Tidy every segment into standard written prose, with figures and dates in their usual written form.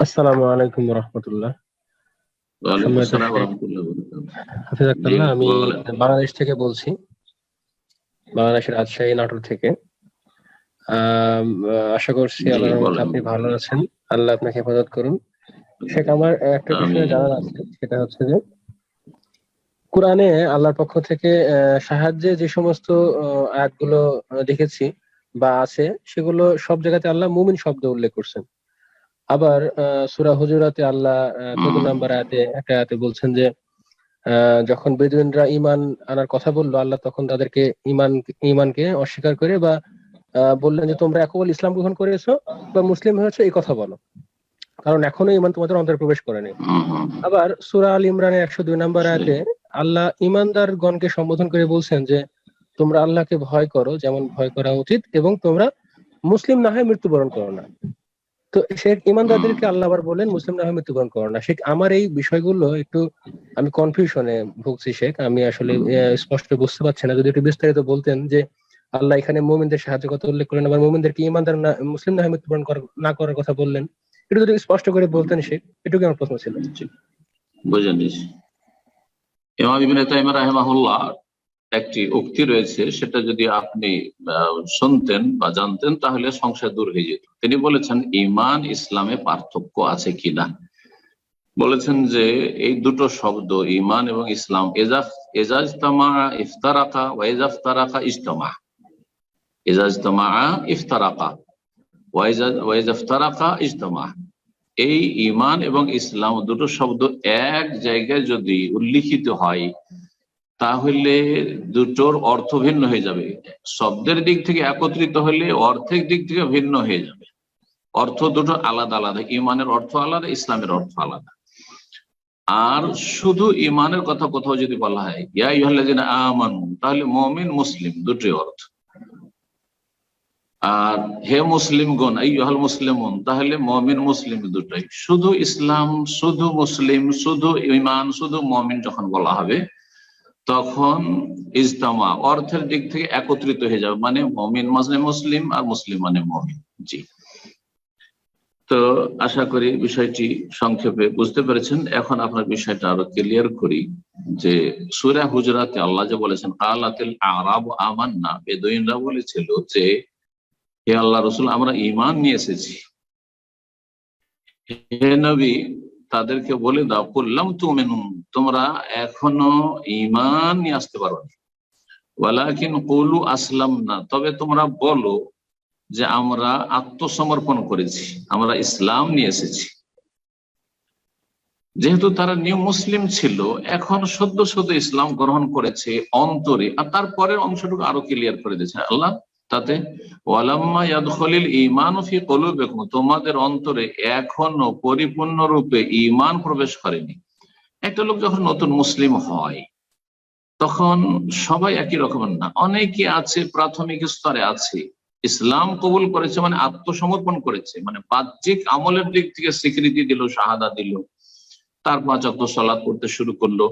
আসসালামু আলাইকুম রহমতুল্লাহ। ওয়ালাইকুম সম্মানিত আসসালাম ওয়া শেখ রাহমাতুল্লাহি ওয়া বারাকাতুহু। জি, হাফিজাকাল্লাহ, আমি বলেন। বাংলাদেশ থেকে বলছি, বাংলাদেশের রাজশাহী নাটোর থেকে। আশা করছি জি, আল্লাহর রহমতে বলেন। আপনি ভালো আছেন। আল্লাহ আপনাকে হেফাজত করুন। শেখ, আমার একটা আমি বিষয়ে জানার আছে, সেটা হচ্ছে যে কোরআনে আল্লাহর পক্ষ থেকে সাহায্যে যে সমস্ত আয়াতগুলো দেখেছি বা আছে, সেগুলো সব জায়গাতে আল্লাহ মুমিন শব্দ উল্লেখ করছেন। আবার সূরা হুজুরাতে আল্লাহ ১৪ হুম, নম্বর আয়াতে একটা আয়াতে বলছেন যে যখন বেদুইনরা ঈমান আনার কথা বলল, আল্লাহ তখন তাদেরকে ঈমানকে অস্বীকার করে বা বললেন যে তোমরা কেবল ইসলাম গ্রহণ করেছো বা মুসলিম হয়েছো, এই কথা বলো, কারণ এখনো ঈমান তোমাদের অন্তরে প্রবেশ করেনি। হুম, হুম, আবার সূরা আল ইমরানের ১০২ নম্বর সেই। আয়াতে আল্লাহ ঈমানদারগণকে সম্বোধন করে বলছেন যে তোমরা আল্লাহকে ভয় করো যেমন ভয় করা উচিত, এবং তোমরা মুসলিম না হয়ে মৃত্যুবরণ করো না। তো শেখ, হুম, ইমানদারদেরকে আল্লাহ আবার বলেন মুসলিম না হয়ে মৃত্যুবরণ করো না। শেখ, আমার এই বিষয়গুলো একটু আমি কনফিউশনে ভুগছি শেখ। আমি আসলে হুম। স্পষ্ট বুঝতে পারছি না, যদি একটু বিস্তারিত বলতেন যে আল্লাহ এখানে মুমিনদের সাহায্যের কথা উল্লেখ করলেন, আবার মুমিনদেরকে ইমানদার না মুসলিম না হয়ে মৃত্যুবরণ না করার কথা বললেন। একটু যদি স্পষ্ট করে বলতেন শেখ, এটুকু আমার প্রশ্ন ছিল। জি, বুঝে নিয়েছি। ইমাম ইবনে তাইমিয়া রাহিমাহুল্লাহ একটি উক্তি রয়েছে, সেটা যদি আপনি শুনতেন বা জানতেন তাহলে সংশয় দূর হয়ে যেত। তিনি বলেছেন, ঈমান ইসলামে পার্থক্য আছে কিনা। বলেছেন যে এই দুটো শব্দ ঈমান এবং ইসলাম এজাজতামা ইফতারাকা ওয়া ইজাফতারাকা ইজতামা। এজাজতামা ইফতারাকা ওয়া ইজাফতারাকা ইজতামা। এই ঈমান এবং ইসলাম দুটো শব্দ এক জায়গায় যদি উল্লিখিত হয় তাহলে দুটোর অর্থ ভিন্ন হয়ে যাবে। শব্দের দিক থেকে একত্রিত হলে অর্থের দিক থেকে ভিন্ন হয়ে যাবে। অর্থ দুটো আলাদা আলাদা, ঈমানের অর্থ আলাদা, ইসলামের অর্থ আলাদা। আর শুধু ঈমানের কথা কোথাও যদি বলা হয় ইয়া আইয়ুহাল্লাযীনা আমানু, তাহলে মুমিন মুসলিম দুটোই অর্থ। আর হে মুসলিমগণ, আইয়ুহাল মুসলিমুন, তাহলে মুমিন মুসলিম দুটোই। শুধু ইসলাম, শুধু মুসলিম, শুধু ঈমান, শুধু মুমিন যখন বলা হবে তখন ইজতামা অর্থের দিক থেকে একত্রিত হয়ে যাবে, মানে মুমিন মানে মুসলিম আর মুসলিম মানে মুমিন। জি। তো আশা করি বিষয়টি সংক্ষেপে বুঝতে পেরেছেন। এখন আপনার বিষয়টা আরো ক্লিয়ার করি যে সূরা হুজুরাতে আল্লাহ যে বলেছেন কালাতিল আরাবু আমান্না, বেদুইনরা বলেছিল যে হে আল্লাহ রসুল, আমরা ঈমান নিয়ে এসেছি। হে নবী, তাদেরকে বলে দাও কুল্লাম তুমিনুন, তোমরা এখনো ঈমান নিয়ে আসতে পারোনি। ওয়ালাকিন কুলু আসলামনা, তবে তোমরা বলো যে আমরা আত্মসমর্পণ করেছি, আমরা ইসলাম নিয়ে এসেছি। যেহেতু তারা নিউ মুসলিম ছিল, এখন সদ্য সদ্য ইসলাম গ্রহণ করেছে অন্তরে, আর তারপরের অংশটুকু আরো ক্লিয়ার করে দিয়েছে আল্লাহ তাতে, ওয়ালাম্মা ইয়াদখুলিল ঈমানু ফি কুলুবিকুম, তোমাদের অন্তরে এখনো পরিপূর্ণরূপে ঈমান প্রবেশ করেনি। একটা লোক যখন নতুন মুসলিম হয় তখন সবাই একই রকমের না, অনেকে আছে প্রাথমিক স্তরে আছে, ইসলাম কবুল করেছে মানে আত্মসমর্পণ করেছে, মানে বাহ্যিক আমলের দিক থেকে স্বীকৃতি দিল, শাহাদা দিল, তার ৫ ওয়াক্ত সালাত করতে শুরু করলো,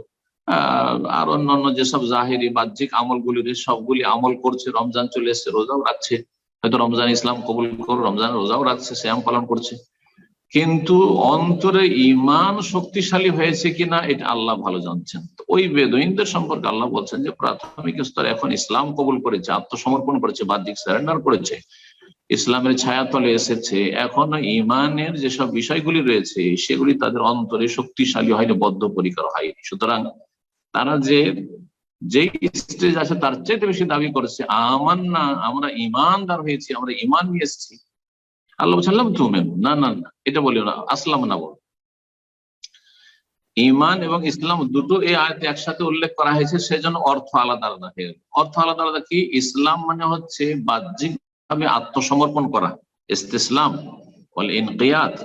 আর অন্যান্য যেসব জাহেরি বাহ্যিক আমলগুলি সবগুলি আমল করছে, রমজান চলে এসছে, রোজাও রাখছে, হয়তো রমজান ইসলাম কবুল করে রমজান রোজাও রাখছে, শ্যাম পালন করছে, কিন্তু অন্তরে ঈমান শক্তিশালী হয়েছে কিনা এটা আল্লাহ ভালো জানছেন। তো ওই বেদুইনদের সম্পর্কে আল্লাহ বলছেন যে প্রাথমিক স্তরে এখন ইসলাম কবুল করেছে, আত্মসমর্পণ করেছে, বাহ্যিক সারেন্ডার করেছে, ইসলামের ছায়াতলে এসেছে, এখন ঈমানের যেসব বিষয়গুলি রয়েছে সেগুলি তাদের অন্তরে শক্তিশালী হয়নি, বদ্ধপরিকর হয়নি। সুতরাং তারা যেই স্টেজ আছে তার চাইতে বেশি দাবি করেছে আমান্না, আমরা ঈমানদার হয়েছি, আমরা ঈমান নিয়ে এসেছি। আল্লাহ বলছেন তুমি না না না, এটা বলিও না, আসলাম না বল। ঈমান এবং ইসলাম দুটো এই আয়াতে একসাথে উল্লেখ করা হয়েছে, সেজন্য অর্থ আলাদা আলাদা হয়ে গেল। অর্থ আলাদা আলাদা কি? ইসলাম মানে হচ্ছে বাহ্যিক ভাবে আত্মসমর্পণ করা, ইস্তিসলাম ওয়াল ইনকিয়াদ।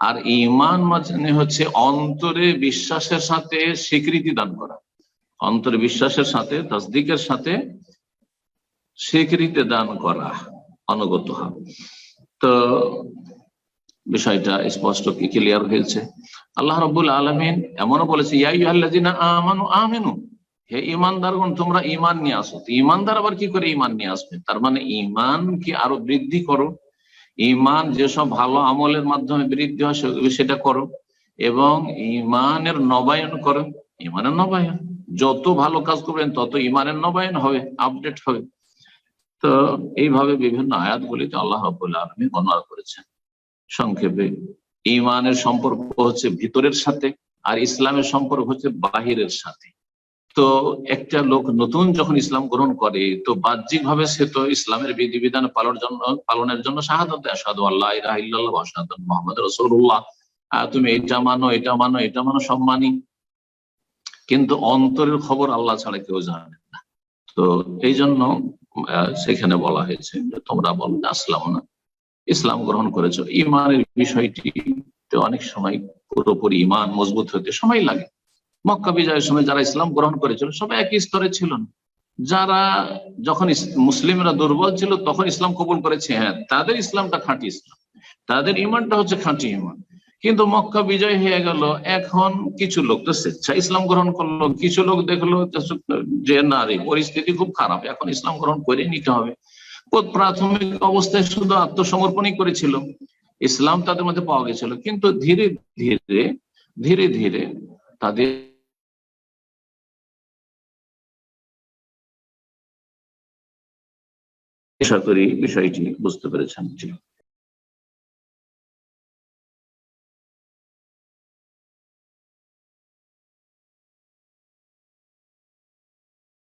আর ঈমান মানে হচ্ছে অন্তরে বিশ্বাসের সাথে স্বীকৃতি দান করা, অন্তরে বিশ্বাসের সাথে তাসদিকের সাথে স্বীকৃতি দান করা, অনুগত হওয়া। তো বিষয়টা স্পষ্ট কি ক্লিয়ার হয়েছে? আল্লাহ রাব্বুল আলামিন এমনও বলেছে ইয়া আইয়ুহাল্লাযীনা আমানু আমিনু, হে ঈমানদারগণ তোমরা ঈমান নিয়ে আসো। তো ঈমানদার আবার কি করে ঈমান নিয়ে আসবে? তার মানে ঈমান কি আরো বৃদ্ধি করো, ইমান যেসব ভালো আমলের মাধ্যমে বৃদ্ধি হয় সেটা করো, এবং ইমানের নবায়ন করো। ইমানের নবায়ন, যত ভালো কাজ করবেন তত ইমানের নবায়ন হবে, আপডেট হবে। তো এইভাবে বিভিন্ন আয়াতগুলিতে আল্লাহ রাব্বুল আলামিন বর্ণনা করেছেন। সংক্ষেপে, ইমানের সম্পর্ক হচ্ছে ভিতরের সাথে, আর ইসলামের সম্পর্ক হচ্ছে বাহিরের সাথে। তো একটা লোক নতুন যখন ইসলাম গ্রহণ করে, তো বাহ্যিক ভাবে সে তো ইসলামের বিধিবিধান পালনের জন্য শাহাদাত দেয়, আশহাদু আল্লা ইলাহা ইল্লাল্লাহ ওয়া আশহাদু আন্না মুহাম্মাদুর রাসূলুল্লাহ, তুমি এটা মানো, এটা মানো, এটা মানো, সব মানি। কিন্তু অন্তরের খবর আল্লাহ ছাড়া কেউ জানে না। তো এই জন্য সেখানে বলা হয়েছে যে তোমরা বলো আসলাম না, ইসলাম গ্রহণ করেছো। ইমানের বিষয়টি তো অনেক সময় পুরোপুরি ইমান মজবুত হতে সময় লাগে। মক্কা বিজয়ের সময় যারা ইসলাম গ্রহণ করেছিল সবাই একই স্তরে ছিল না। যারা যখন মুসলিমরা দুর্বল ছিল তখন ইসলাম কবুল করেছে, হ্যাঁ তাদের ইসলামটা খাঁটি ইসলাম, তাদের ইমানটা হচ্ছে খাঁটি ইমান। কিন্তু মক্কা বিজয় হয়ে গেল, এখন কিছু লোক তো স্বেচ্ছা ইসলাম গ্রহণ করলো, কিছু লোক দেখলো যে না রে পরিস্থিতি খুব খারাপ, এখন ইসলাম গ্রহণ করে নিতে হবে। প্রাথমিক অবস্থায় শুধু আত্মসমর্পণই করেছিল, ইসলাম তাদের মধ্যে পাওয়া গেছিল, কিন্তু ধীরে ধীরে ধীরে ধীরে তাদের আশা করি বিষয়টি বুঝতে পেরেছেন।